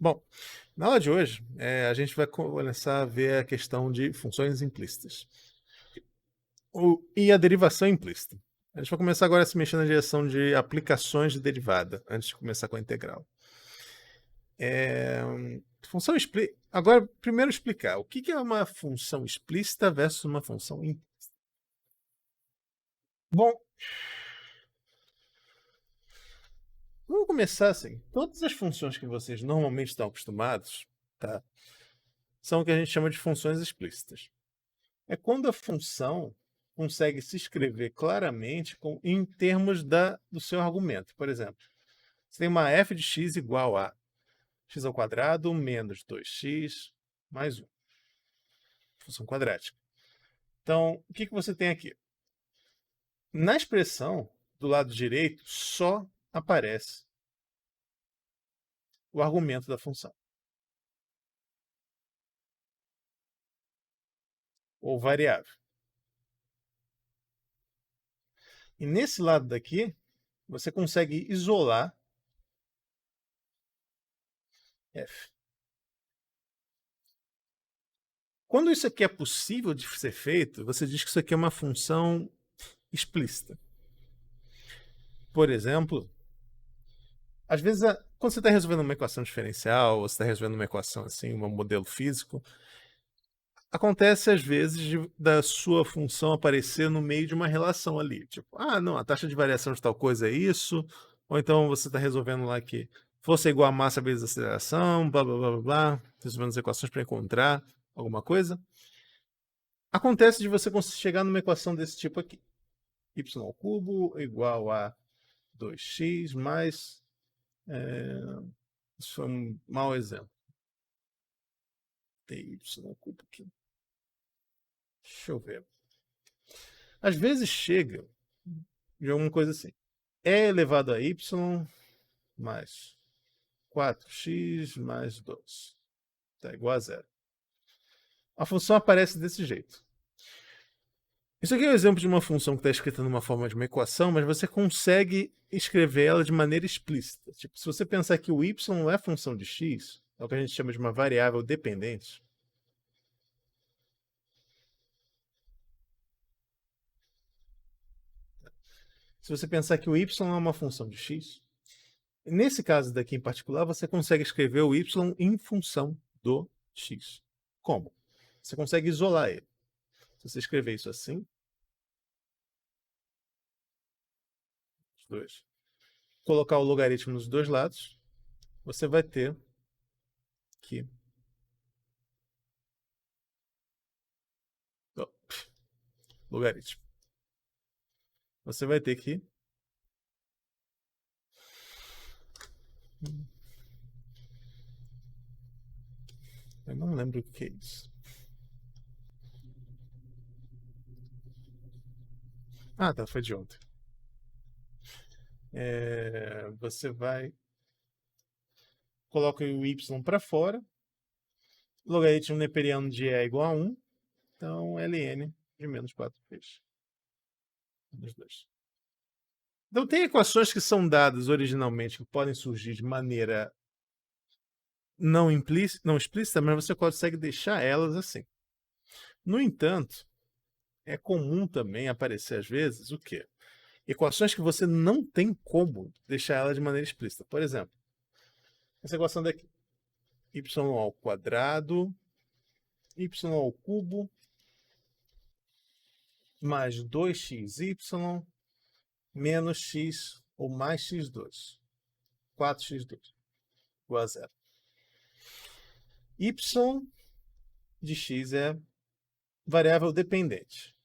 Bom, na aula de hoje, a gente vai começar a ver a questão de funções implícitas e a derivação implícita. A gente vai começar agora a se mexer na direção de aplicações de derivada, antes de começar com a integral. Função explícita. Agora, primeiro explicar o que é uma função explícita versus uma função implícita. Bom, vamos começar assim. Todas as funções que vocês normalmente estão acostumados, tá, são o que a gente chama de funções explícitas. É quando a função consegue se escrever claramente em termos do seu argumento. Por exemplo, você tem uma f de x igual a x ao quadrado menos 2x mais 1. Função quadrática. Então, o que você tem aqui? Na expressão do lado direito, só aparece o argumento da função, ou variável. E nesse lado daqui, você consegue isolar f. Quando isso aqui é possível de ser feito, você diz que isso aqui é uma função explícita. Por exemplo, às vezes, quando você está resolvendo uma equação diferencial, ou você está resolvendo uma equação assim, um modelo físico, acontece às vezes da sua função aparecer no meio de uma relação ali. Tipo, não, a taxa de variação de tal coisa é isso, ou então você está resolvendo lá que força igual a massa vezes aceleração, blá blá blá blá blá, resolvendo as equações para encontrar alguma coisa. Acontece de você chegar numa equação desse tipo aqui. Y ao cubo igual a 2x mais... isso foi um mau exemplo. TY ao cubo aqui. Deixa eu ver. Às vezes chega de alguma coisa assim. E elevado a y mais 4x mais 2. Está igual a zero. A função aparece desse jeito. Isso aqui é um exemplo de uma função que está escrita numa forma de uma equação, mas você consegue escrever ela de maneira explícita. Tipo, se você pensar que o y não é função de x, é o que a gente chama de uma variável dependente. Se você pensar que o y é uma função de x, nesse caso daqui em particular, você consegue escrever o y em função do x. Como? Você consegue isolar ele. Se você escrever isso assim, os dois, colocar o logaritmo nos dois lados, você vai ter que... Oh, logaritmo. Você vai ter que... Eu não lembro o que é isso. Tá, foi de ontem. Você vai... Coloca o y para fora. Logaritmo neperiano de E é igual a 1. Então, ln de menos 4x. Menos 2. Então, tem equações que são dadas originalmente que podem surgir de maneira não explícita, mas você consegue deixar elas assim. No entanto, é comum também aparecer às vezes o quê? Equações que você não tem como deixar elas de maneira explícita. Por exemplo, essa equação daqui. Y ao quadrado, y ao cubo, mais 2xy, menos x ou mais x2. 4x2 igual a zero. Y de x é variável dependente.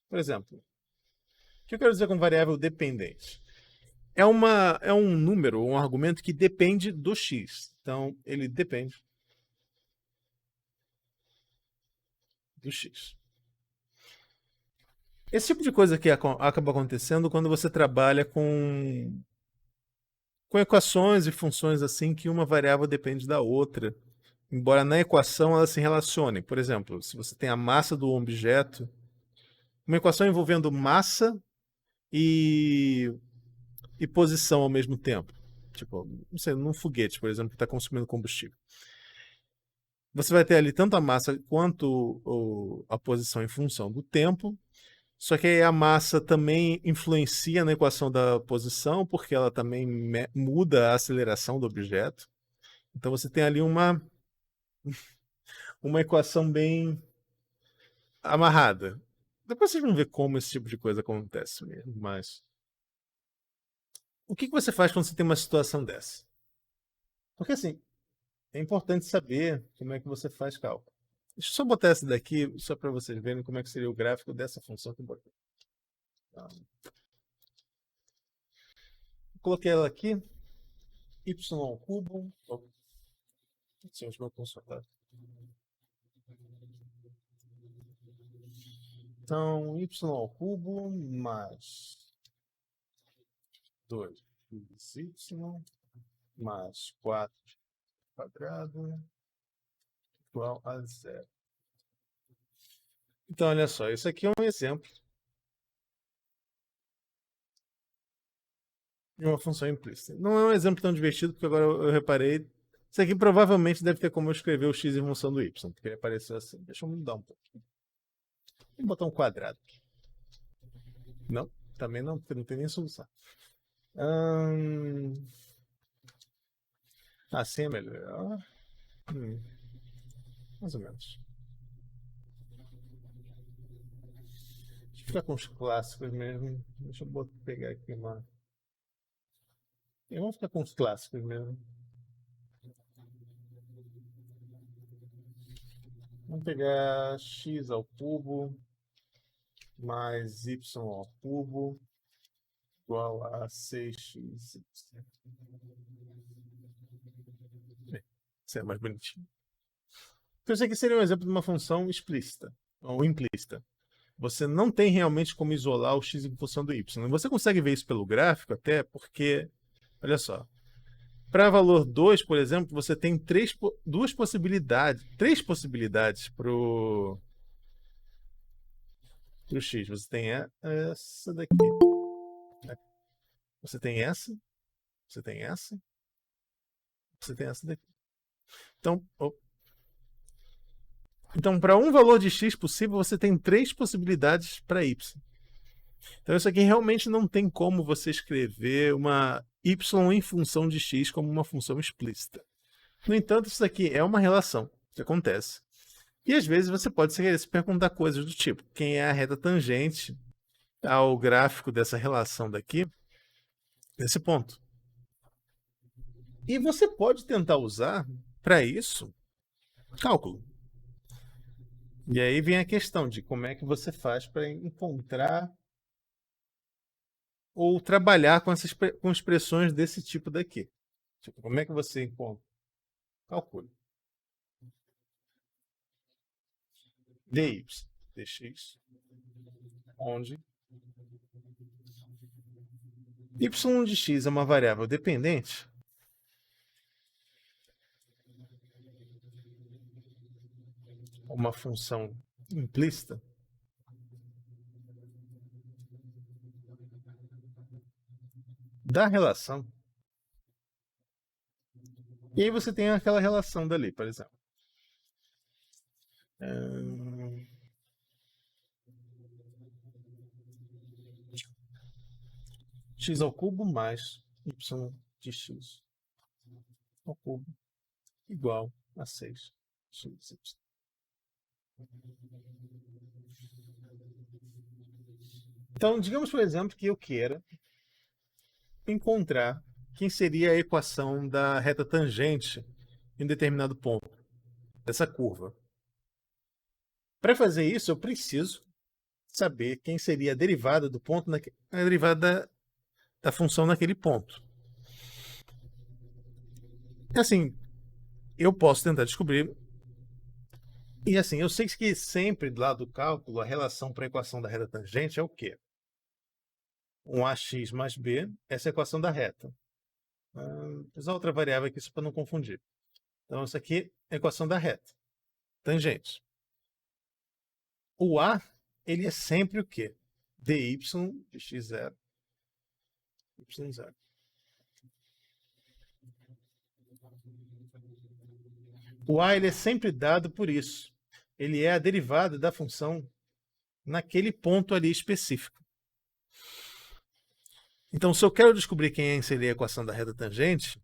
Por exemplo, o que eu quero dizer com variável dependente? É um número, um argumento que depende do x. Então, ele depende do x. Esse tipo de coisa que acaba acontecendo quando você trabalha com equações e funções assim que uma variável depende da outra. Embora na equação elas se relacionem. Por exemplo, se você tem a massa do objeto, uma equação envolvendo massa e e posição ao mesmo tempo. Tipo, não sei, num foguete, por exemplo, que está consumindo combustível. Você vai ter ali tanto a massa quanto a posição em função do tempo. Só que aí a massa também influencia na equação da posição, porque ela também muda a aceleração do objeto. Então você tem ali uma equação bem amarrada. Depois vocês vão ver como esse tipo de coisa acontece mesmo. Mas o que você faz quando você tem uma situação dessa? Porque assim, é importante saber como é que você faz cálculo. Deixa eu só botar essa daqui, só para vocês verem como é que seria o gráfico dessa função que eu botei. Então, coloquei ela aqui, y ao cubo. Sim, os meus consultados. Então, y ao cubo mais 2y mais 4 quadrado igual a zero. Então, olha só, isso aqui é um exemplo de uma função implícita. Não é um exemplo tão divertido, porque agora eu reparei. Isso aqui provavelmente deve ter como eu escrever o x em função do y, porque ele apareceu assim. Deixa eu mudar um pouquinho. Vou botar um quadrado aqui. Não, também não, porque não tem nem solução. Assim é melhor. Mais ou menos. Deixa eu ficar com os clássicos mesmo. Deixa eu pegar aqui uma. Eu vou ficar com os clássicos mesmo. Vamos pegar x ao cubo mais y ao cubo igual a 6x. Isso é mais bonitinho. Então, isso aqui seria um exemplo de uma função explícita ou implícita. Você não tem realmente como isolar o x em função do y. Você consegue ver isso pelo gráfico até porque, olha só, para valor 2, por exemplo, você tem três possibilidades para o x. Você tem essa daqui. Você tem essa. Você tem essa. Você tem essa daqui. Então, para um valor de x possível, você tem três possibilidades para y. Então, isso aqui realmente não tem como você escrever uma y em função de x como uma função explícita. No entanto, isso aqui é uma relação que acontece. E às vezes você pode se perguntar coisas do tipo: quem é a reta tangente ao gráfico dessa relação daqui, nesse ponto? E você pode tentar usar para isso cálculo. E aí vem a questão de como é que você faz para encontrar ou trabalhar com expressões desse tipo daqui. Tipo, como é que você encontra? Calcule. dy dx, onde y de x é uma variável dependente, uma função implícita, da relação. E aí você tem aquela relação dali, por exemplo. X ao cubo mais y de x ao cubo igual a 6 x. Então, digamos, por exemplo, que eu queira encontrar quem seria a equação da reta tangente em um determinado ponto dessa curva. Para fazer isso, eu preciso saber quem seria a derivada do ponto, a derivada da função naquele ponto. Assim, eu posso tentar descobrir. E assim, eu sei que sempre lá do cálculo, a relação para a equação da reta tangente é o quê? Um ax mais b, essa é a equação da reta. Vou usar outra variável aqui só para não confundir. Então, isso aqui é a equação da reta. Tangente. O a, ele é sempre o quê? dy de x0 y0. O a ele é sempre dado por isso. Ele é a derivada da função naquele ponto ali específico. Então, se eu quero descobrir quem seria a equação da reta tangente,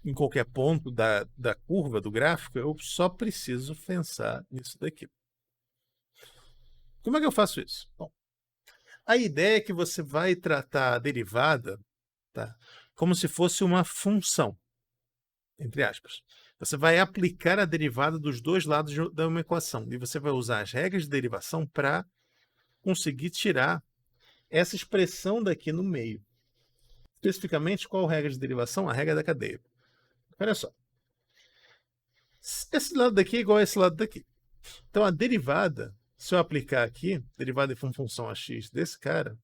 em qualquer ponto da curva, do gráfico, eu só preciso pensar nisso daqui. Como é que eu faço isso? Bom, a ideia é que você vai tratar a derivada, tá, como se fosse uma função, entre aspas. Você vai aplicar a derivada dos dois lados da uma equação. E você vai usar as regras de derivação para conseguir tirar essa expressão daqui no meio. Especificamente, qual regra de derivação? A regra da cadeia. Olha só. Esse lado daqui é igual a esse lado daqui. Então, a derivada, se eu aplicar aqui, derivada de uma função x desse cara,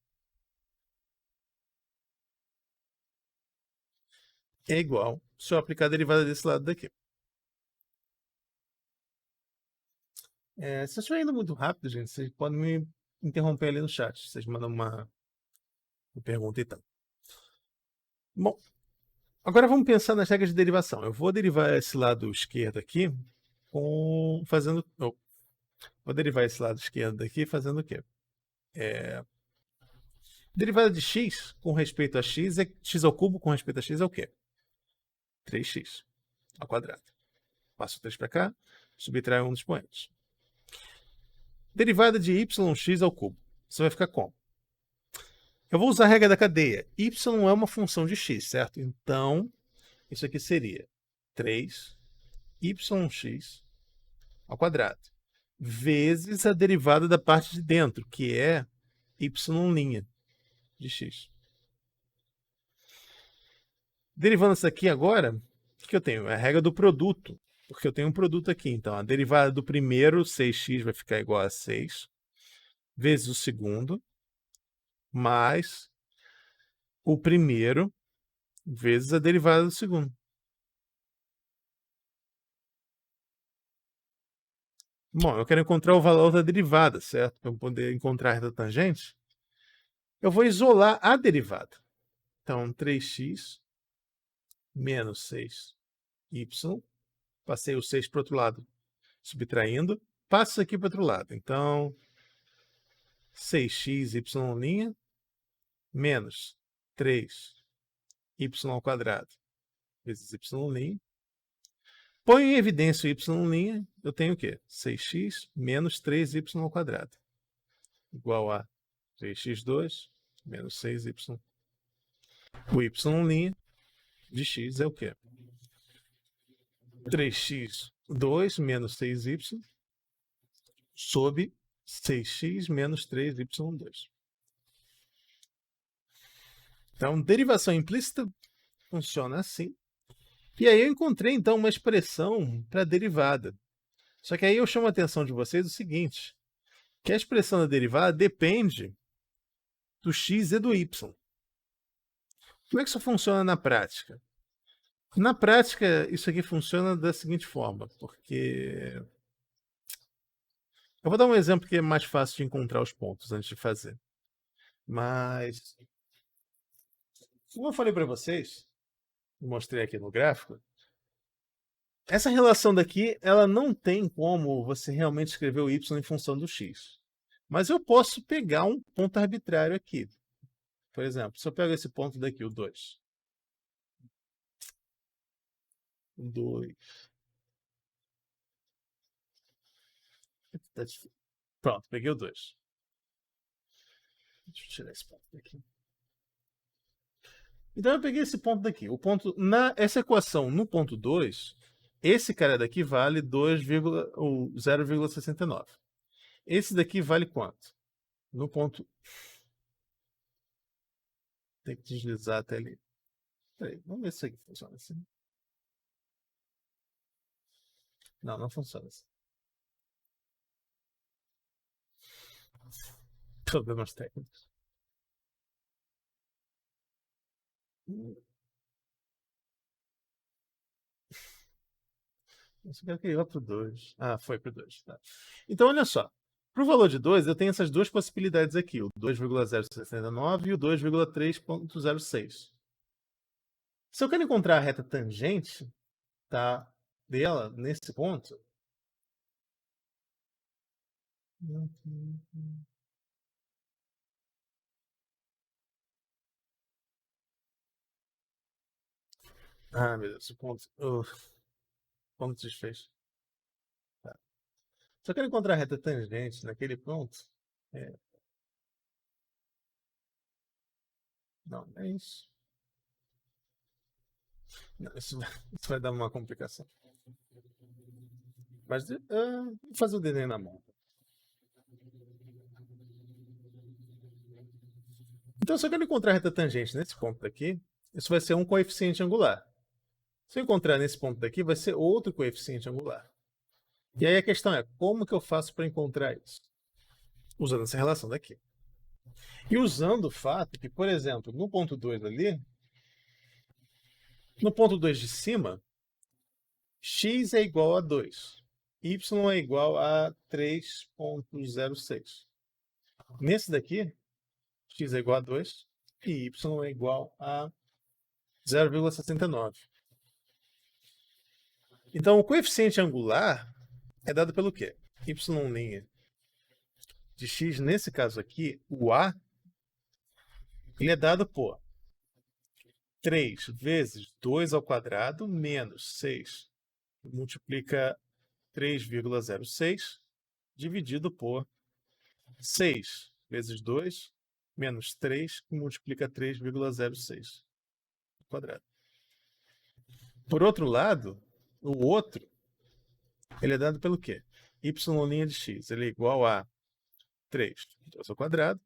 é igual se eu aplicar a derivada desse lado daqui. Se eu estiver indo muito rápido, gente, vocês podem me interromper ali no chat. Vocês mandam uma pergunta e tal. Bom, agora vamos pensar nas regras de derivação. Eu vou derivar esse lado esquerdo aqui fazendo... vou derivar esse lado esquerdo daqui fazendo o quê? Derivada de x com respeito a x, x ao cubo com respeito a x é o quê? 3x ao quadrado. Passo o 3 para cá, subtraio um dos expoentes. Derivada de yx ao cubo. Você vai ficar como? Eu vou usar a regra da cadeia. Y é uma função de x, certo? Então, isso aqui seria 3yx ao quadrado, vezes a derivada da parte de dentro, que é y' de x. Derivando isso aqui agora, o que eu tenho? É a regra do produto, porque eu tenho um produto aqui. Então, a derivada do primeiro, 6x, vai ficar igual a 6, vezes o segundo, mais o primeiro, vezes a derivada do segundo. Bom, eu quero encontrar o valor da derivada, certo? Para eu poder encontrar a reta tangente, eu vou isolar a derivada. Então, 3x menos 6y, passei o 6 para o outro lado, subtraindo, passo isso aqui para o outro lado. Então, 6x y' menos 3y ao quadrado vezes y'. Põe em evidência o y', eu tenho o quê? 6x menos 3y ao quadrado, igual a 3x2 menos 6y. O y' de x é o quê? 3x2 menos 6y sobre 6x menos 3y2. Então, derivação implícita funciona assim. E aí eu encontrei, então, uma expressão para derivada. Só que aí eu chamo a atenção de vocês o seguinte, que a expressão da derivada depende do x e do y. Como é que isso funciona na prática? Na prática, isso aqui funciona da seguinte forma, porque... Eu vou dar um exemplo que é mais fácil de encontrar os pontos antes de fazer. Mas, como eu falei para vocês, mostrei aqui no gráfico, essa relação daqui, ela não tem como você realmente escrever o y em função do x. Mas eu posso pegar um ponto arbitrário aqui. Por exemplo, se eu pego esse ponto daqui, o 2. 2. Pronto, peguei o 2. Deixa eu tirar esse ponto daqui. Então eu peguei esse ponto daqui. Essa equação no ponto 2, esse cara daqui vale 0,69. Esse daqui vale quanto? No ponto... Tem que deslizar até ali. Peraí, vamos ver se isso aqui funciona assim. Não, não funciona assim. Problemas técnicos. Isso aqui eu queria para o 2. Ah, foi para o 2. Tá. Então, olha só. Para o valor de 2, eu tenho essas duas possibilidades aqui, o 2,069 e o 2,3.06. Se eu quero encontrar a reta tangente, tá, dela nesse ponto, ah, meu Deus, o ponto, ponto desfez. Tá. Se eu quero encontrar a reta tangente naquele ponto, é, não, é isso. Não, isso vai dar uma complicação. Mas vou fazer o desenho na mão. Então, se eu quero encontrar a reta tangente nesse ponto daqui, isso vai ser um coeficiente angular. Se eu encontrar nesse ponto daqui, vai ser outro coeficiente angular. E aí a questão é, como que eu faço para encontrar isso? Usando essa relação daqui. E usando o fato que, por exemplo, no ponto 2 ali, no ponto 2 de cima, x é igual a 2, y é igual a 3,06. Nesse daqui, x é igual a 2 e y é igual a 0,69. Então, o coeficiente angular é dado pelo quê? Y' de x, nesse caso aqui, o A, ele é dado por 3 vezes 2 ao quadrado menos 6, multiplica 3,06, dividido por 6 vezes 2 menos 3, que multiplica 3,06 ao quadrado. Por outro lado, o outro, ele é dado pelo quê? Y' de x, ele é igual a 3 ao quadrado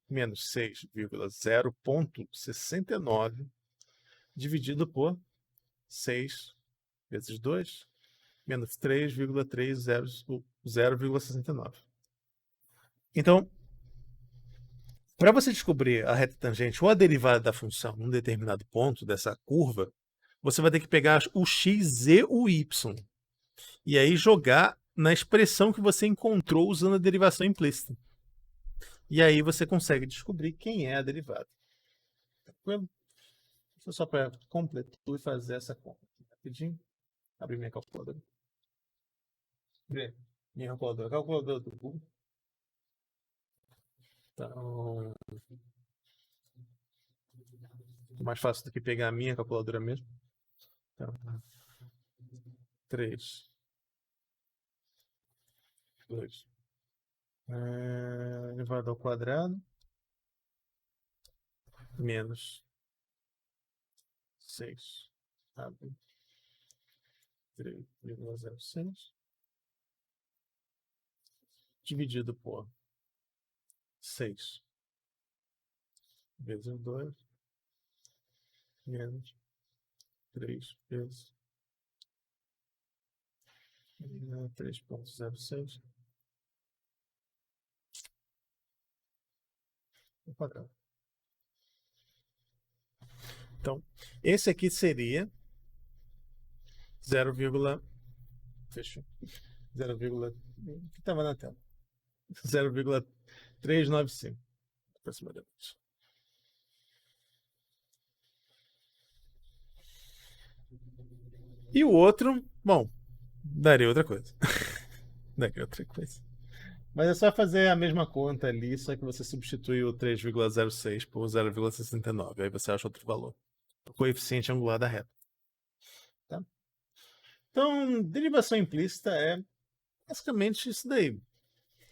menos 6,0,69 dividido por 6 vezes 2 menos 3,300,69. Então, para você descobrir a reta tangente ou a derivada da função num determinado ponto dessa curva, você vai ter que pegar o x e o y e aí jogar na expressão que você encontrou usando a derivação implícita. E aí você consegue descobrir quem é a derivada. Tranquilo? Só para completar e fazer essa conta aqui rapidinho. Abrir minha calculadora. Minha calculadora do Google. Então, mais fácil do que pegar a minha calculadora mesmo. Então, 3, 2, elevado ao quadrado, menos 6, abre 3,06, dividido por 6 vezes 2, menos 3 vezes 3,06 ao quadrado. Então, esse aqui seria 0, fechou. 0, que estava na tela. 0,395 aproximadamente. E o outro, bom, daria outra coisa. Daria outra coisa. Mas é só fazer a mesma conta ali, só que você substitui o 3,06 por 0,69. Aí você acha outro valor. O coeficiente angular da reta. Tá? Então, derivação implícita é basicamente isso daí.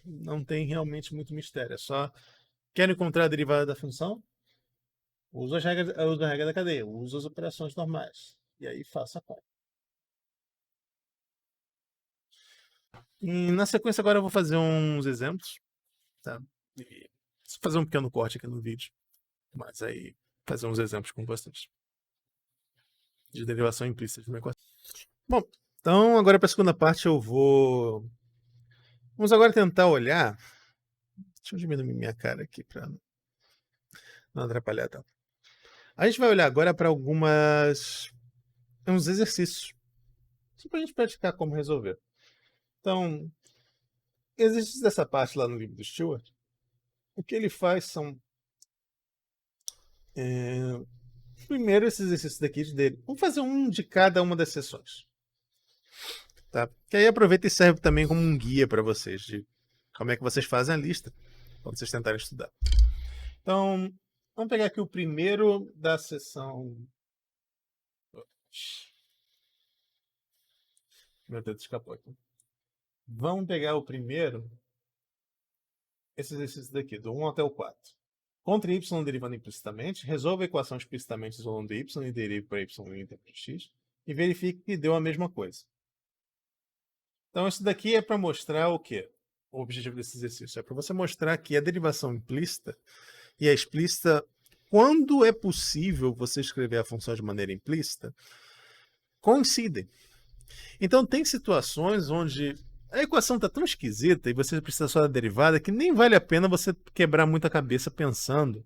Não tem realmente muito mistério. É só, quero encontrar a derivada da função? Uso a regra da cadeia. Uso as operações normais. E aí faço a conta. E na sequência agora eu vou fazer uns exemplos. Tá? E fazer um pequeno corte aqui no vídeo. Mas aí fazer uns exemplos com vocês. De derivação implícita de uma equação. Bom, então agora para a segunda parte eu vou... Vamos agora tentar olhar... Deixa eu diminuir minha cara aqui para não atrapalhar tanto. A gente vai olhar agora para uns exercícios. Só para a gente praticar como resolver. Então, exercícios dessa parte lá no livro do Stewart, o que ele faz são. Primeiro, esses exercícios daqui dele. Vamos fazer um de cada uma das sessões. Tá? Que aí aproveita e serve também como um guia para vocês de como é que vocês fazem a lista quando vocês tentarem estudar. Então, vamos pegar aqui o primeiro da sessão. Meu Deus, escapou aqui. Vamos pegar o primeiro, esse exercício daqui, do 1 até o 4. Contra y derivando implicitamente, resolva a equação explicitamente isolando y e derive para y em tempo de x e verifique que deu a mesma coisa. Então, isso daqui é para mostrar o quê? O objetivo desse exercício é para você mostrar que a derivação implícita e a explícita, quando é possível você escrever a função de maneira implícita, coincidem. Então, tem situações onde a equação está tão esquisita e você precisa só da derivada que nem vale a pena você quebrar muita cabeça pensando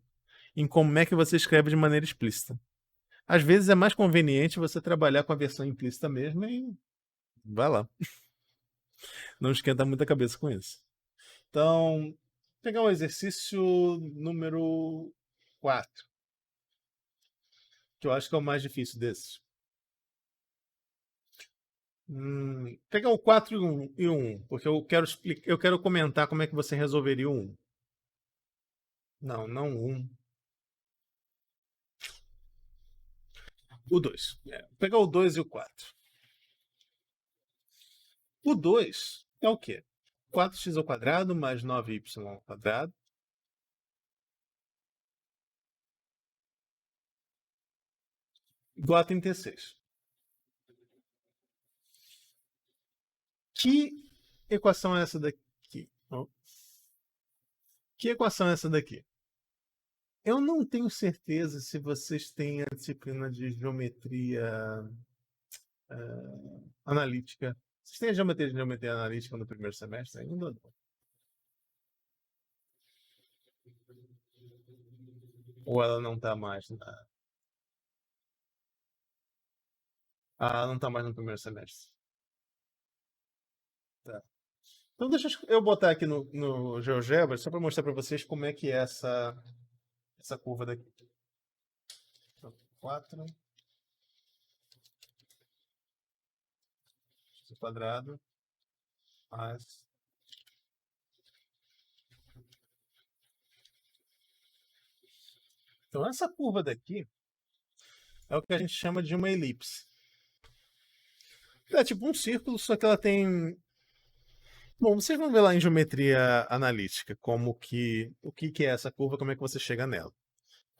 em como é que você escreve de maneira explícita. Às vezes é mais conveniente você trabalhar com a versão implícita mesmo e vai lá. Não esquenta muita cabeça com isso. Então, vou pegar o exercício número 4, que eu acho que é o mais difícil desses. Pegar o 4 e o 1, porque eu quero comentar como é que você resolveria o 1. Não, não o 1. O 2. Vou pegar o 2 e o 4. O 2 é o quê? 4x ao quadrado mais 9y ao quadrado igual a 36. Que equação é essa daqui? Que equação é essa daqui? Eu não tenho certeza se vocês têm a disciplina de geometria analítica. Vocês têm a geometria analítica no primeiro semestre ainda? Ou ela não está mais não está mais no primeiro semestre. Tá. Então deixa eu botar aqui no GeoGebra só para mostrar para vocês como é que é essa curva daqui. 4 quadrado mais então essa curva daqui é o que a gente chama de uma elipse. É tipo um círculo, só que ela tem. Bom, vocês vão ver lá em geometria analítica o que é essa curva, como é que você chega nela.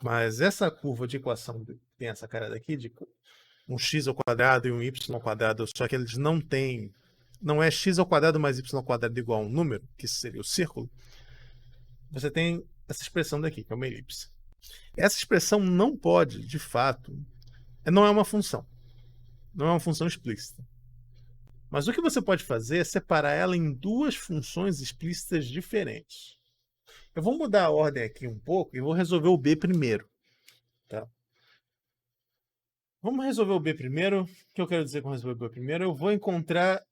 Mas essa curva de equação tem essa cara daqui de um x ao quadrado e um y ao quadrado, só que eles não têm. Não é x ao quadrado mais y ao quadrado igual a um número, que seria o círculo. Você tem essa expressão daqui, que é uma elipse. Essa expressão não pode, de fato, não é uma função. Não é uma função explícita. Mas o que você pode fazer é separar ela em duas funções explícitas diferentes. Eu vou mudar a ordem aqui um pouco e vou resolver o b primeiro. Tá? Vamos resolver o b primeiro. O que eu quero dizer com resolver o b primeiro? Eu vou encontrar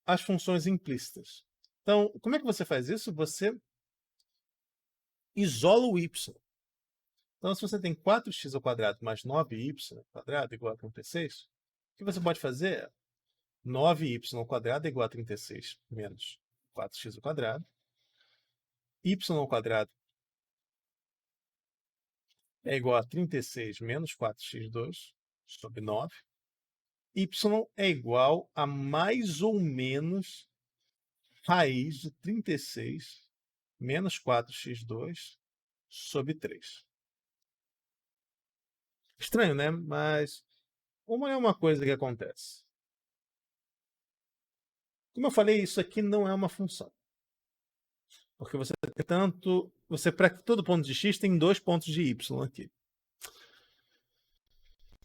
as funções implícitas. Então, como é que você faz isso? Você isola o y. Então, se você tem 4x ao quadrado mais 9y ao quadrado igual a 36, o que você pode fazer é 9y ao quadrado igual a 36 menos 4x ao quadrado. Y ao quadrado é igual a 36 menos 4x2 sobre 9. Y é igual a mais ou menos raiz de 36 menos 4x2 sobre 3. Estranho, né? Mas uma é uma coisa que acontece. Como eu falei, isso aqui não é uma função. Porque você tem tanto. Para todo ponto de x tem 2 pontos de y aqui.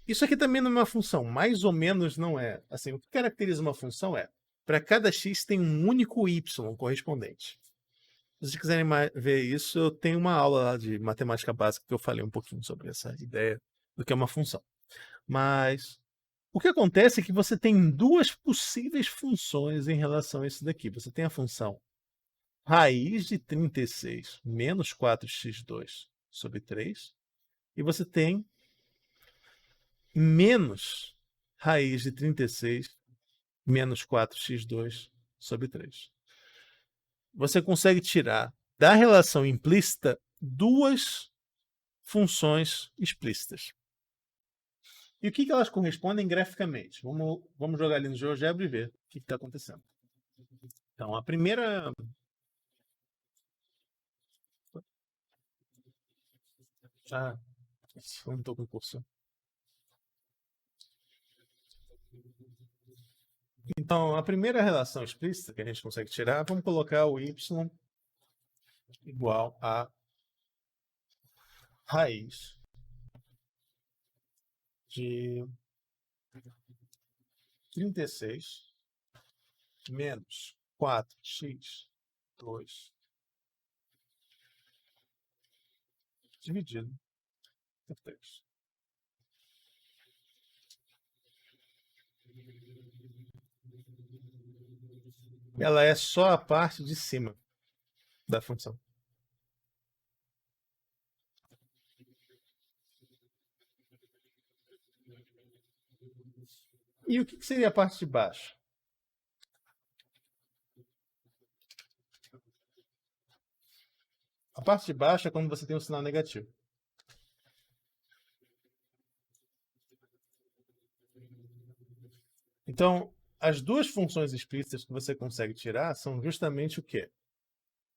Isso aqui também não é uma função, mais ou menos não é. Assim, o que caracteriza uma função é, para cada x tem um único y correspondente. Se vocês quiserem ver isso, eu tenho uma aula lá de matemática básica que eu falei um pouquinho sobre essa ideia do que é uma função. Mas o que acontece é que você tem duas possíveis funções em relação a isso daqui. Você tem a função raiz de 36 menos 4x2 sobre 3. E você tem menos raiz de 36 menos 4x2 sobre 3. Você consegue tirar da relação implícita duas funções explícitas. E o que elas correspondem graficamente? Vamos jogar ali no GeoGebra e ver o que está acontecendo. Então, a primeira... Já não estou com cursor. Então, a primeira relação explícita que a gente consegue tirar, vamos colocar o y igual a raiz de 36 menos 4x2 dividido por 3. Ela é só a parte de cima da função. E o que seria a parte de baixo? A parte de baixo é quando você tem um sinal negativo. Então, as duas funções explícitas que você consegue tirar são justamente o quê?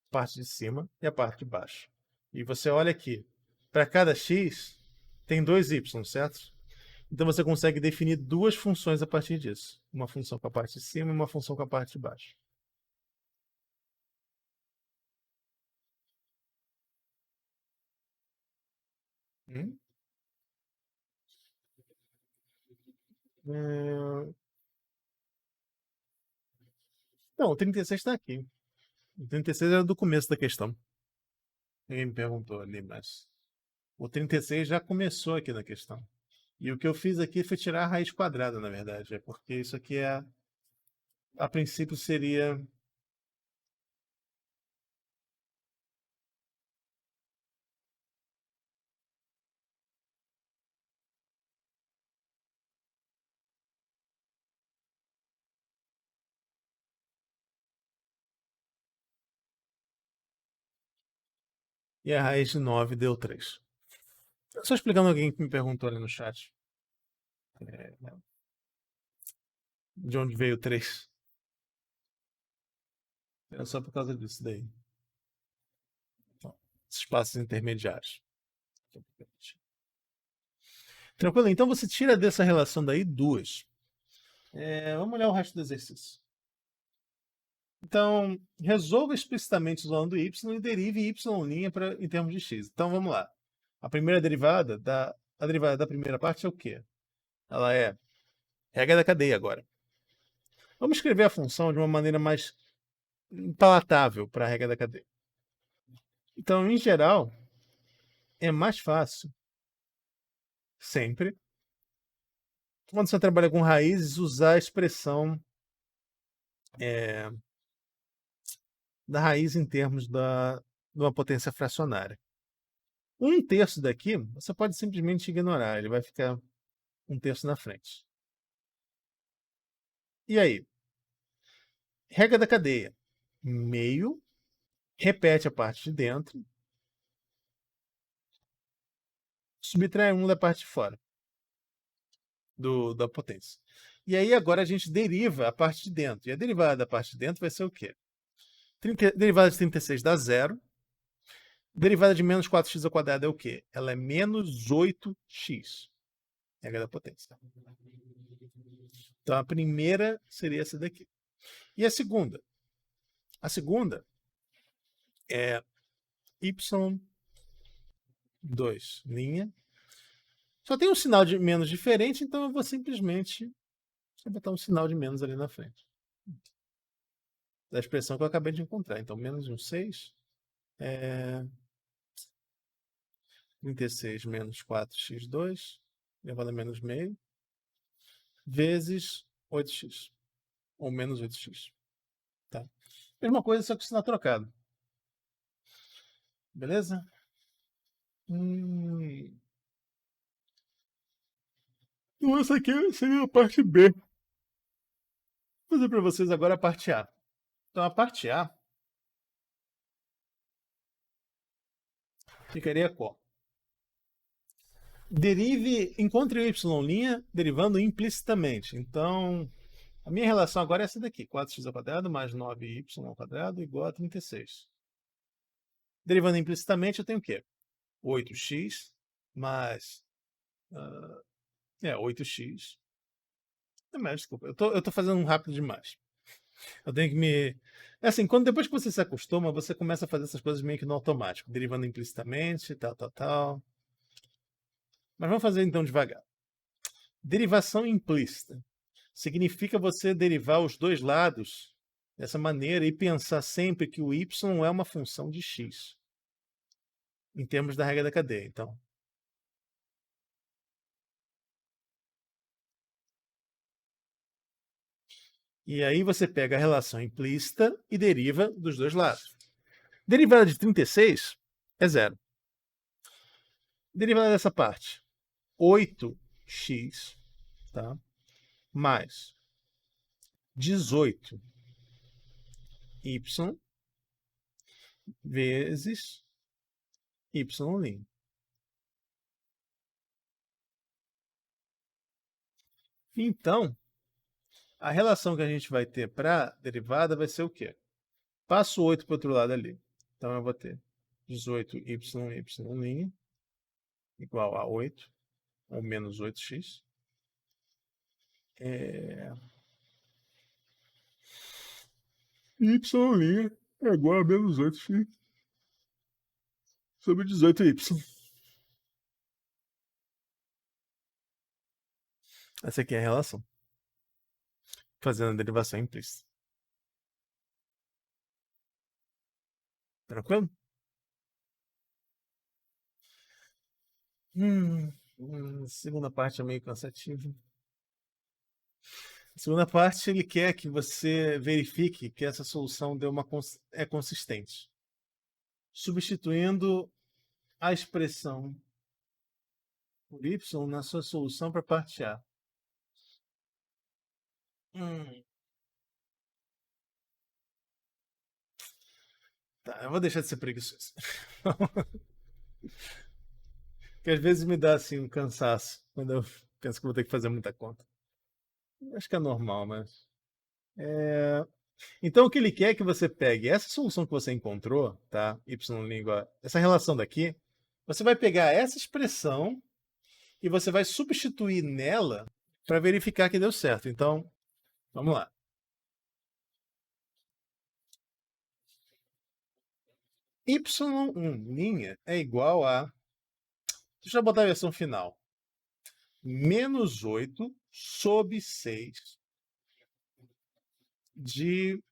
A parte de cima e a parte de baixo. E você olha aqui, para cada x tem dois y, certo? Então você consegue definir duas funções a partir disso. Uma função com a parte de cima e uma função com a parte de baixo. Não, o 36 está aqui. O 36 era do começo da questão. Ninguém me perguntou ali, mas... O 36 já começou aqui na questão. E o que eu fiz aqui foi tirar a raiz quadrada, na verdade. É porque isso aqui é... A princípio seria... E a raiz de 9 deu 3. Só explicando alguém que me perguntou ali no chat. De onde veio 3. É só por causa disso daí. Então, espaços intermediários. Tranquilo? Então você tira dessa relação daí duas. Vamos olhar o resto do exercício. Então, resolva explicitamente usando y e derive y' em termos de x. Então, vamos lá. A derivada da primeira parte é o quê? Ela é regra da cadeia agora. Vamos escrever a função de uma maneira mais palatável para a regra da cadeia. Então, em geral, é mais fácil, sempre, quando você trabalha com raízes, usar a expressão da raiz em termos de uma potência fracionária. 1/3 daqui, você pode simplesmente ignorar, ele vai ficar 1/3 na frente. E aí? Regra da cadeia. Meio, repete a parte de dentro, subtrai 1 da parte de fora da potência. E aí agora a gente deriva a parte de dentro. E a derivada da parte de dentro vai ser o quê? Derivada de 36 dá 0. Derivada de menos 4x ao quadrado é o quê? Ela é menos 8x. Regra da potência. Então a primeira seria essa daqui. E a segunda? A segunda é y2'. Só tem um sinal de menos diferente, então eu vou simplesmente botar um sinal de menos ali na frente. Da expressão que eu acabei de encontrar. Então, menos 1/6 é 36 menos 4x2, elevado a menos meio, vezes 8x, ou menos 8x. Tá? Mesma coisa, só que o sinal trocado. Beleza? Hum. Então essa aqui seria a parte B. Vou fazer para vocês agora a parte A. Então a parte A ficaria como? Encontre o y' derivando implicitamente. Então, a minha relação agora é essa daqui. 4x² mais 9y² igual a 36. Derivando implicitamente, eu tenho o quê? 8x mais... 8x. Desculpa, eu tô fazendo um rápido demais. Eu tenho que me... Assim, depois que você se acostuma, você começa a fazer essas coisas meio que no automático. Derivando implicitamente, tal. Mas vamos fazer então devagar. Derivação implícita significa você derivar os dois lados dessa maneira e pensar sempre que o y é uma função de x, em termos da regra da cadeia. Então, e aí você pega a relação implícita e deriva dos dois lados. Derivada de 36 é zero. Derivada dessa parte, 8x, tá? Mais 18y vezes y'. Então, a relação que a gente vai ter para derivada vai ser o quê? Passo o 8 para o outro lado ali. Então eu vou ter 18y' igual a 8, ou menos 8x. Y' é igual a menos 8x sobre 18y. Essa aqui é a relação. Fazendo a derivação implícita. Tranquilo? Segunda parte é meio cansativa. A segunda parte, ele quer que você verifique que essa solução é consistente. Substituindo a expressão por y na sua solução para a parte A. Tá, eu vou deixar de ser preguiçoso. Porque às vezes me dá assim um cansaço quando eu penso que vou ter que fazer muita conta. Acho que é normal, mas. Então o que ele quer é que você pegue essa solução que você encontrou, tá? Y', essa relação daqui, você vai pegar essa expressão e você vai substituir nela para verificar que deu certo. Então, vamos lá. Y1' é igual a. Deixa eu botar a versão final. Menos 8 sobre 6 de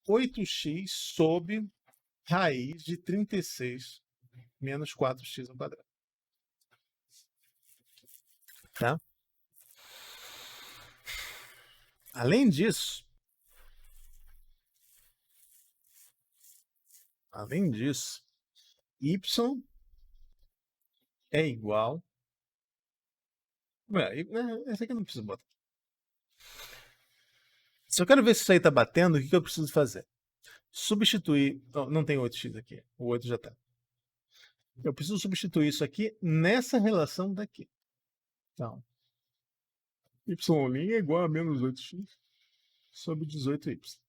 8x sobre raiz de 36 menos 4x ao quadrado. Tá? Além disso, y é igual. Essa aqui eu não preciso botar. Se eu quero ver se isso aí está batendo, o que eu preciso fazer? Substituir. Não tem 8x aqui. O 8 já está. Eu preciso substituir isso aqui nessa relação daqui. Então, y' é igual a menos 8x sobre 18y.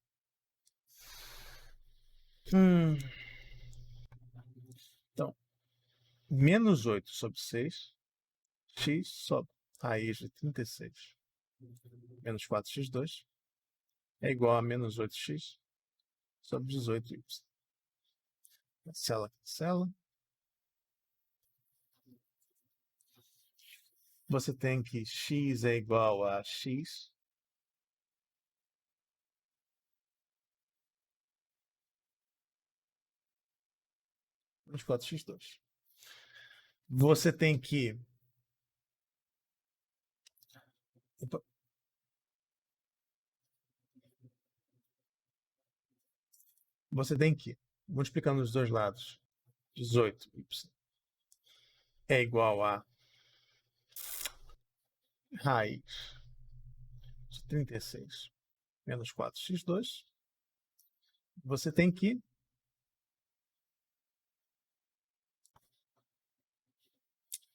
Então, menos 8 sobre 6, x sobre raiz de 36 menos 4x2 é igual a menos 8x sobre 18y. Cancela. Você tem que x é igual a x menos 4x2. Você tem que... Opa. Você tem que multiplicando os dois lados, 18y é igual a raiz de 36 menos 4x2, você tem que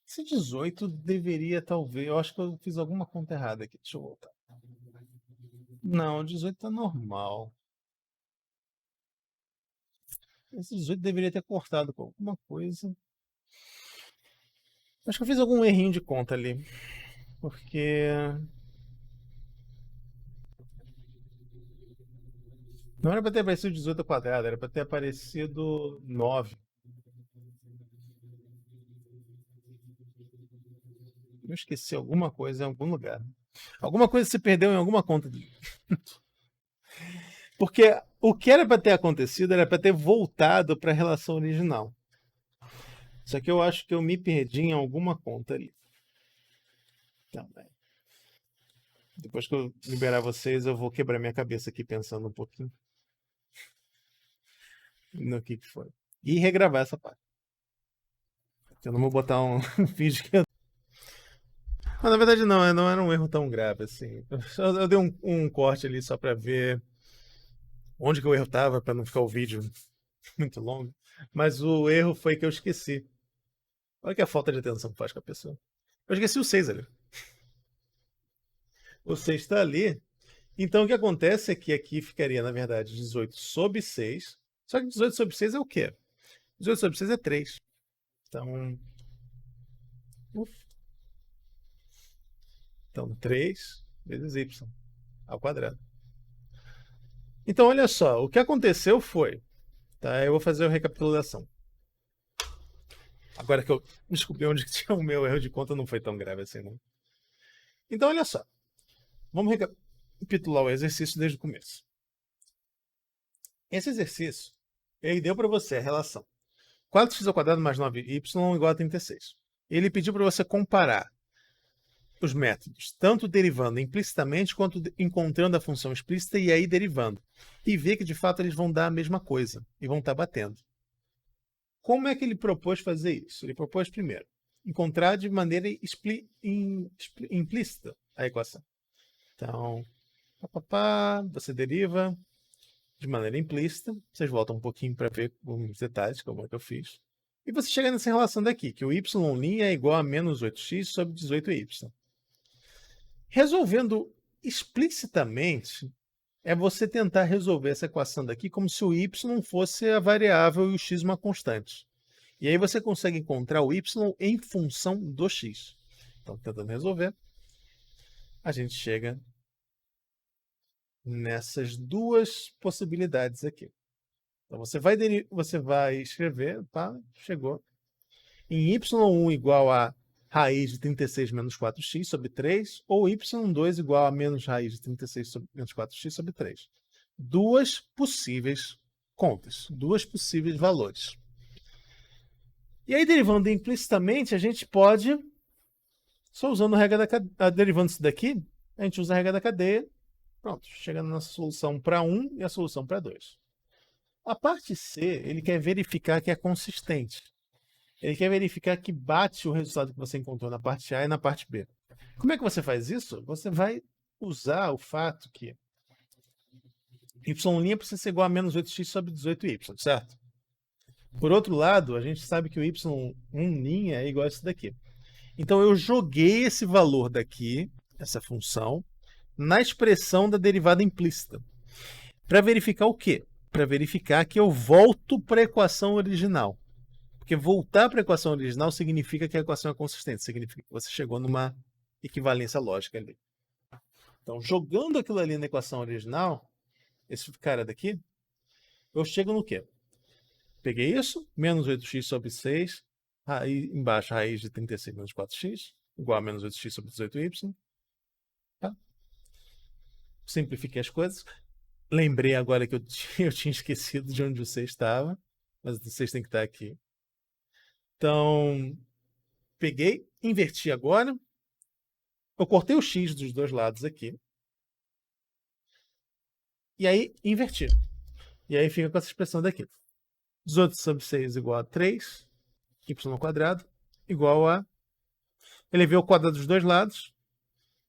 esse 18 deveria, talvez, eu acho que eu fiz alguma conta errada aqui, deixa eu voltar. Não, o 18 tá normal. Esse 18 deveria ter cortado com alguma coisa. Acho que eu fiz algum errinho de conta ali. Porque não era para ter aparecido 18 ao quadrado, era para ter aparecido 9. Eu esqueci alguma coisa em algum lugar. Alguma coisa se perdeu em alguma conta. Porque o que era para ter acontecido era para ter voltado para a relação original. Só que eu acho que eu me perdi em alguma conta ali. Também. Depois que eu liberar vocês, eu vou quebrar minha cabeça aqui pensando um pouquinho no que foi. E regravar essa parte. Eu não vou botar um vídeo que eu... Mas na verdade não era um erro tão grave assim. Eu dei um corte ali só pra ver onde que o erro tava, pra não ficar o vídeo muito longo. Mas o erro foi que eu esqueci. Olha que a falta de atenção que faz com a pessoa. Eu esqueci o 6 ali. O 6 tá ali. Então o que acontece é que aqui ficaria, na verdade, 18 sobre 6. Só que 18 sobre 6 é o quê? 18 sobre 6 é 3. Então... Então 3 vezes y ao quadrado. Então olha só, o que aconteceu foi... Tá, eu vou fazer a recapitulação. Agora que eu descobri onde tinha o meu erro de conta, não foi tão grave assim, não. Então, olha só. Vamos recapitular o exercício desde o começo. Esse exercício, ele deu para você a relação 4x ao quadrado mais 9y igual a 36. Ele pediu para você comparar os métodos, tanto derivando implicitamente quanto encontrando a função explícita e aí derivando. E ver que, de fato, eles vão dar a mesma coisa e vão estar batendo. Como é que ele propôs fazer isso? Ele propôs, primeiro, encontrar de maneira implícita a equação. Então, você deriva de maneira implícita. Vocês voltam um pouquinho para ver os detalhes, como é que eu fiz. E você chega nessa relação daqui, que o y' é igual a menos 8x sobre 18y. Resolvendo explicitamente, é você tentar resolver essa equação daqui como se o y fosse a variável e o x uma constante. E aí você consegue encontrar o y em função do x. Então, tentando resolver, a gente chega nessas duas possibilidades aqui. Então, você vai escrever, tá? Chegou. Em y1 igual a raiz de 36 menos 4x sobre 3, ou y2 igual a menos raiz de 36 menos 4x sobre 3. Duas possíveis contas, duas possíveis valores. E aí, derivando implicitamente, a gente pode, só usando a regra da cadeia, derivando isso daqui, a gente usa a regra da cadeia, pronto, chega na nossa solução para 1 e a solução para 2. A parte C, ele quer verificar que é consistente. Ele quer verificar que bate o resultado que você encontrou na parte A e na parte B. Como é que você faz isso? Você vai usar o fato que y' precisa ser igual a menos 8x sobre 18y, certo? Por outro lado, a gente sabe que o y1' é igual a isso daqui. Então eu joguei esse valor daqui, essa função, na expressão da derivada implícita. Para verificar o quê? Para verificar que eu volto para a equação original. Porque voltar para a equação original significa que a equação é consistente, significa que você chegou numa equivalência lógica ali. Então, jogando aquilo ali na equação original, esse cara daqui, eu chego no quê? Peguei isso, menos 8x sobre 6, embaixo raiz de 36 menos 4x, igual a menos 8x sobre 18y. Tá? Simplifiquei as coisas. Lembrei agora que eu tinha esquecido de onde você estava, mas vocês têm que estar aqui. Então, peguei, inverti agora. Eu cortei o x dos dois lados aqui. E aí, inverti. E aí fica com essa expressão daqui. 18 sobre 6 igual a 3, y ao quadrado, igual a... Elevei ao quadrado dos dois lados,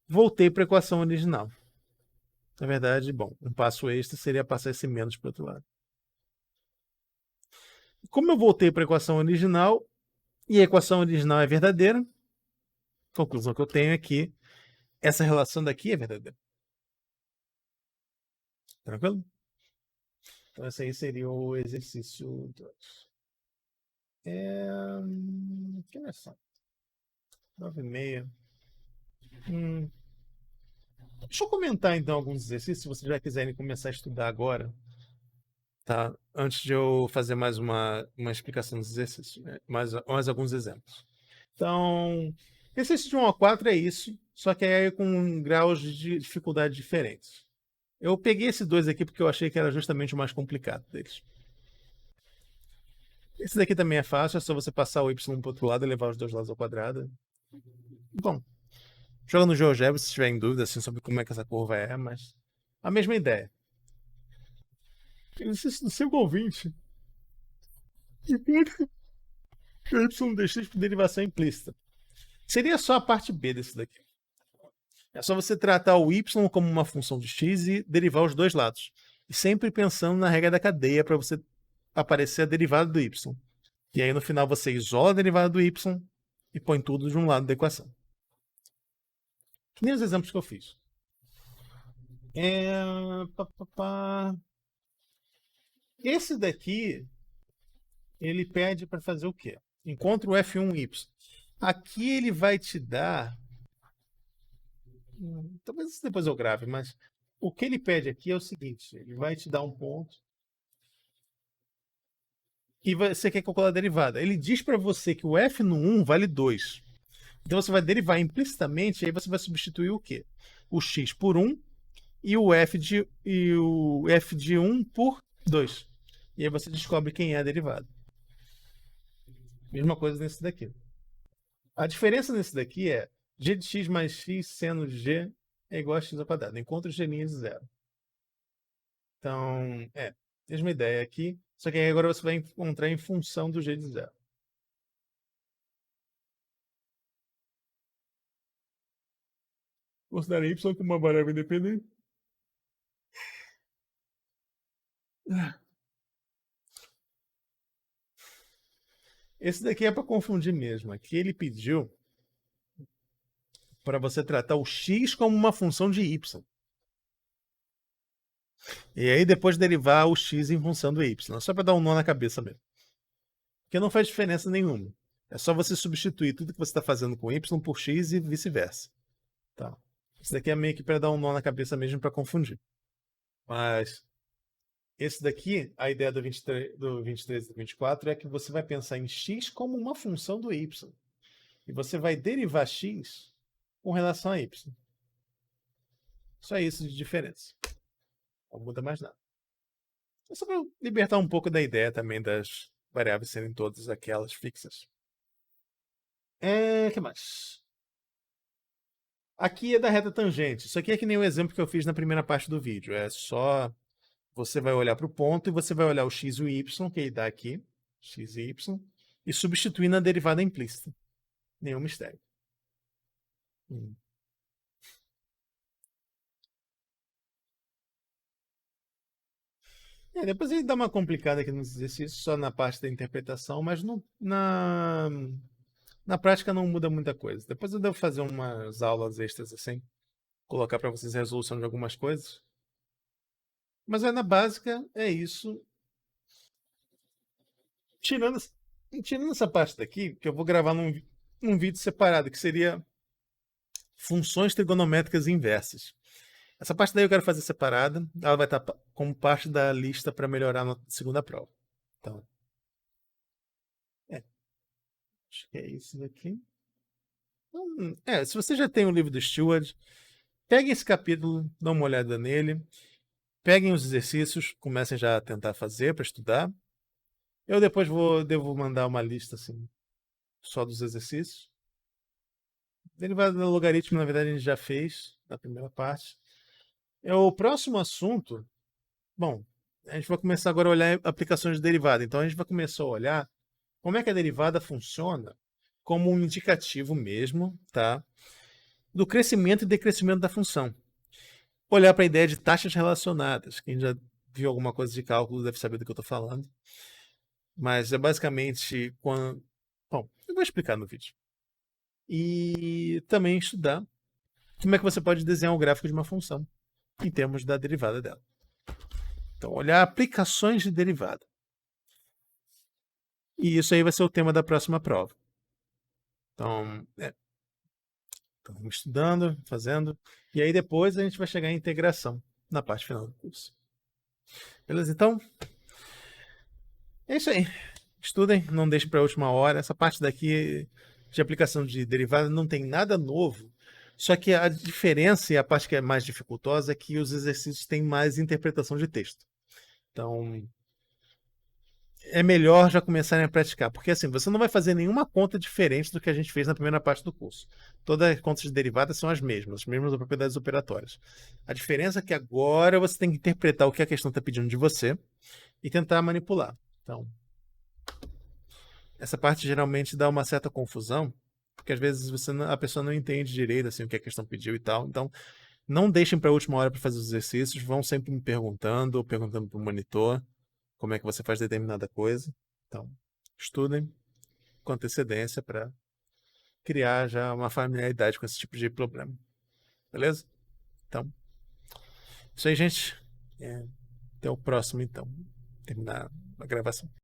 voltei para a equação original. Na verdade, bom, um passo extra seria passar esse menos para o outro lado. Como eu voltei para a equação original, e a equação original é verdadeira, a conclusão que eu tenho é que essa relação daqui é verdadeira. Tranquilo? Então esse aí seria o exercício 2. Que horas são? 9h30. Deixa eu comentar então alguns exercícios, se vocês já quiserem começar a estudar agora, tá? Antes de eu fazer mais uma explicação dos exercícios, né? mais alguns exemplos. Então, exercício de 1 a 4 é isso, só que é com graus de dificuldade diferentes. Eu peguei esses dois aqui porque eu achei que era justamente o mais complicado deles. Esse daqui também é fácil, é só você passar o y para o outro lado e levar os dois lados ao quadrado. Bom, joga no GeoGebra se tiver em dúvida assim, sobre como é que essa curva é, mas a mesma ideia. Exercício do seu ouvinte. Y dx por derivação implícita. Seria só a parte B desse daqui. É só você tratar o y como uma função de x e derivar os dois lados. E sempre pensando na regra da cadeia para você aparecer a derivada do y. E aí no final você isola a derivada do y e põe tudo de um lado da equação. Que nem os exemplos que eu fiz. Esse daqui, ele pede para fazer o quê? Encontra o f1y. Aqui ele vai te dar... Talvez depois eu grave, mas o que ele pede aqui é o seguinte, ele vai te dar um ponto e você quer calcular a derivada. Ele diz para você que o f no 1 vale 2. Então você vai derivar implicitamente, aí você vai substituir o quê? O x por 1 e o f de 1 por 2. E aí você descobre quem é a derivada. Mesma coisa nesse daqui. A diferença nesse daqui é g de x mais x seno de g é igual a x ao quadrado. Encontra o g' de zero. Então, mesma ideia aqui, só que aí agora você vai encontrar em função do g de zero. Considere y como uma variável independente. Esse daqui é para confundir mesmo. Aqui ele pediu para você tratar o x como uma função de y. E aí depois derivar o x em função do y. Só para dar um nó na cabeça mesmo. Porque não faz diferença nenhuma. É só você substituir tudo que você está fazendo com y por x e vice-versa. Tá. Isso daqui é meio que para dar um nó na cabeça mesmo para confundir. Mas esse daqui, a ideia do 23 e do 24 é que você vai pensar em x como uma função do y. E você vai derivar x com relação a y. Só isso de diferença. Não muda mais nada. É só para libertar um pouco da ideia também das variáveis serem todas aquelas fixas. Que mais? Aqui é da reta tangente. Isso aqui é que nem o exemplo que eu fiz na primeira parte do vídeo. É só... Você vai olhar para o ponto e você vai olhar o x e o y, que ele dá aqui, x e y, e substituir na derivada implícita. Nenhum mistério. Depois ele dá uma complicada aqui nos exercícios, só na parte da interpretação, mas na prática não muda muita coisa. Depois eu devo fazer umas aulas extras assim, colocar para vocês a resolução de algumas coisas. Mas na básica é isso. Tirando essa parte daqui, que eu vou gravar num vídeo separado, que seria funções trigonométricas inversas. Essa parte daí eu quero fazer separada. Ela vai estar como parte da lista para melhorar na segunda prova. Então, acho que é isso daqui. Se você já tem o livro do Stewart, peguem esse capítulo, dá uma olhada nele. Peguem os exercícios, comecem já a tentar fazer para estudar. Eu depois devo mandar uma lista assim, só dos exercícios. Derivada do logaritmo, na verdade, a gente já fez na primeira parte. O próximo assunto, bom, A gente vai começar agora a olhar aplicações de derivada. Então a gente vai começar a olhar como é que a derivada funciona como um indicativo mesmo, tá? Do crescimento e decrescimento da função. Olhar para a ideia de taxas relacionadas. Quem já viu alguma coisa de cálculo deve saber do que eu estou falando. Mas é basicamente quando. Bom, eu vou explicar no vídeo. E também estudar como é que você pode desenhar um gráfico de uma função em termos da derivada dela. Então, olhar aplicações de derivada. E isso aí vai ser o tema da próxima prova. Então, vamos estudando, fazendo. E aí depois a gente vai chegar em integração na parte final do curso. Beleza? Então, é isso aí. Estudem, não deixem para a última hora. Essa parte daqui de aplicação de derivada não tem nada novo. Só que a diferença e a parte que é mais dificultosa é que os exercícios têm mais interpretação de texto. Então, é melhor já começarem a praticar, porque assim, você não vai fazer nenhuma conta diferente do que a gente fez na primeira parte do curso. Todas as contas de derivadas são as mesmas propriedades operatórias. A diferença é que agora você tem que interpretar o que a questão está pedindo de você e tentar manipular. Então, essa parte geralmente dá uma certa confusão, porque às vezes a pessoa não entende direito assim, o que a questão pediu e tal. Então, não deixem para a última hora para fazer os exercícios, vão sempre me perguntando, ou perguntando para o monitor como é que você faz determinada coisa. Então, estudem com antecedência para criar já uma familiaridade com esse tipo de problema. Beleza? Então, isso aí, gente. Até o próximo, então. Terminar a gravação.